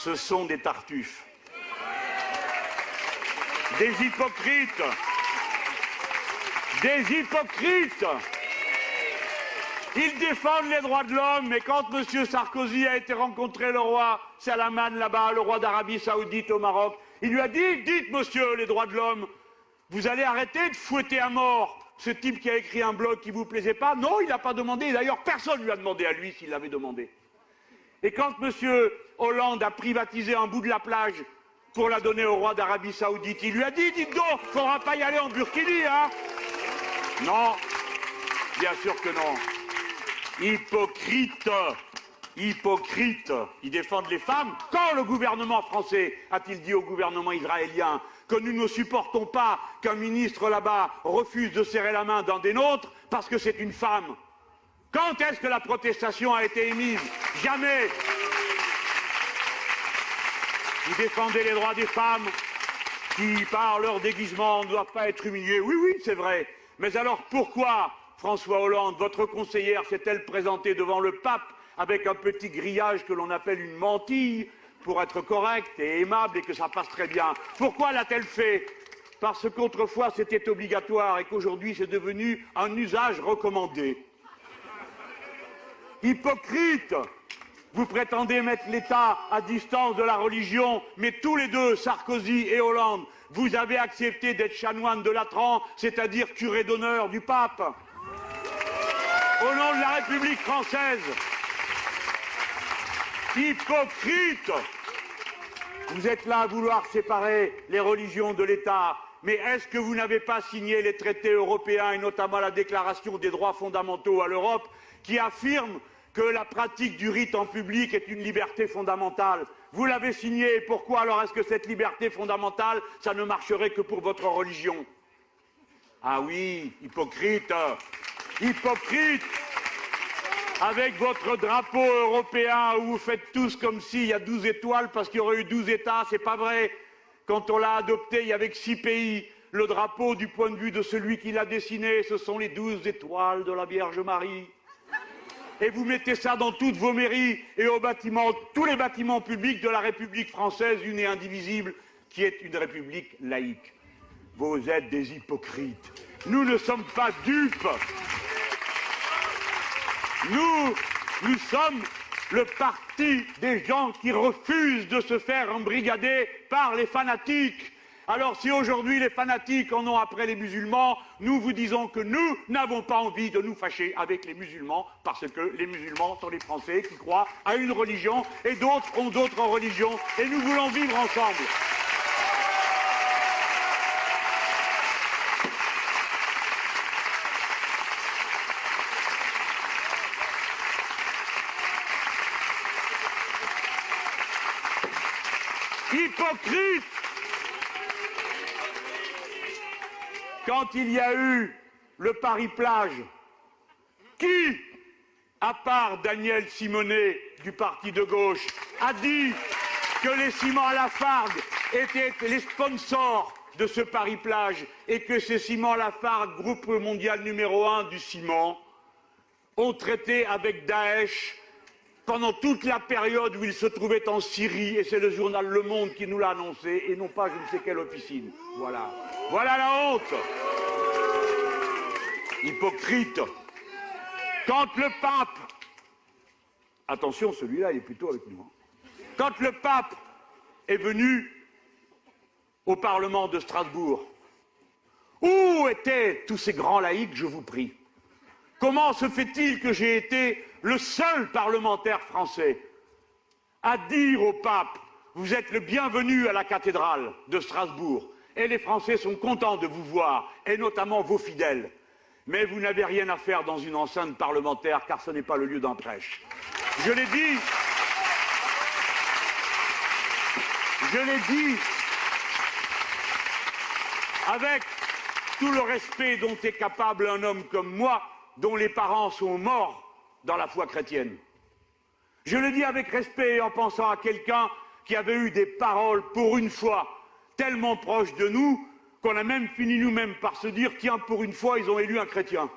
Ce sont des tartuffes. Des hypocrites. Des hypocrites. Ils défendent les droits de l'homme, mais quand M. Sarkozy a été rencontrer le roi Salman là-bas, le roi d'Arabie Saoudite au Maroc, il lui a dit, dites monsieur les droits de l'homme, vous allez arrêter de fouetter à mort ce type qui a écrit un blog qui ne vous plaisait pas. Non, il n'a pas demandé, d'ailleurs personne ne lui a demandé à lui s'il l'avait demandé. Et quand M. Hollande a privatisé un bout de la plage pour la donner au roi d'Arabie Saoudite, il lui a dit, dites donc, il ne faudra pas y aller en burkini, hein? Non, bien sûr que non. Hypocrite, hypocrite. Ils défendent les femmes. Quand le gouvernement français a-t-il dit au gouvernement israélien que nous ne supportons pas qu'un ministre là-bas refuse de serrer la main d'un des nôtres parce que c'est une femme? Quand est-ce que la protestation a été émise? Jamais. Vous défendez les droits des femmes qui, par leur déguisement, ne doivent pas être humiliées. Oui, oui, c'est vrai. Mais alors pourquoi François Hollande, votre conseillère, s'est-elle présentée devant le pape avec un petit grillage que l'on appelle une mantille pour être correcte et aimable et que ça passe très bien? Pourquoi l'a-t-elle fait? Parce qu'autrefois c'était obligatoire et qu'aujourd'hui c'est devenu un usage recommandé. Hypocrite! Vous prétendez mettre l'État à distance de la religion, mais tous les deux, Sarkozy et Hollande, vous avez accepté d'être chanoine de Latran, c'est-à-dire curé d'honneur du pape. Au nom de la République française. Hypocrite! Vous êtes là à vouloir séparer les religions de l'État. Mais est-ce que vous n'avez pas signé les traités européens et notamment la Déclaration des droits fondamentaux à l'Europe qui affirme que la pratique du rite en public est une liberté fondamentale? Vous l'avez signé. Pourquoi alors est-ce que cette liberté fondamentale, ça ne marcherait que pour votre religion? Ah oui, hypocrite! Hypocrite! Avec votre drapeau européen où vous faites tous comme s'il y a 12 étoiles parce qu'il y aurait eu 12 États, c'est pas vrai. Quand on l'a adopté, il y avait que 6 pays. Le drapeau, du point de vue de celui qui l'a dessiné, ce sont les 12 étoiles de la Vierge Marie. Et vous mettez ça dans toutes vos mairies et aux bâtiments, tous les bâtiments publics de la République française, une et indivisible, qui est une république laïque. Vous êtes des hypocrites. Nous ne sommes pas dupes. Nous sommes le parti des gens qui refusent de se faire embrigader par les fanatiques. Alors si aujourd'hui les fanatiques en ont après les musulmans, nous vous disons que nous n'avons pas envie de nous fâcher avec les musulmans parce que les musulmans sont les Français qui croient à une religion et d'autres ont d'autres religions et nous voulons vivre ensemble. Hypocrite! Quand il y a eu le Paris-Plage, qui, à part Daniel Simonet du parti de gauche, a dit que les ciments Lafargue étaient les sponsors de ce Paris-Plage et que ces ciments Lafargue, groupe mondial numéro 1 du ciment, ont traité avec Daesh pendant toute la période où il se trouvait en Syrie, et c'est le journal Le Monde qui nous l'a annoncé, et non pas je ne sais quelle officine. Voilà. Voilà la honte. Hypocrite. Quand le pape... Attention, celui-là, il est plutôt avec nous. Quand le pape est venu au Parlement de Strasbourg, où étaient tous ces grands laïcs, je vous prie? Comment se fait-il que j'ai été le seul parlementaire français à dire au pape « Vous êtes le bienvenu à la cathédrale de Strasbourg et les Français sont contents de vous voir, et notamment vos fidèles. Mais vous n'avez rien à faire dans une enceinte parlementaire car ce n'est pas le lieu d'un prêche. » Je l'ai dit. Je l'ai dit avec tout le respect dont est capable un homme comme moi, dont les parents sont morts dans la foi chrétienne. Je le dis avec respect en pensant à quelqu'un qui avait eu des paroles, pour une fois, tellement proches de nous, qu'on a même fini nous-mêmes par se dire « Tiens, pour une fois, ils ont élu un chrétien ».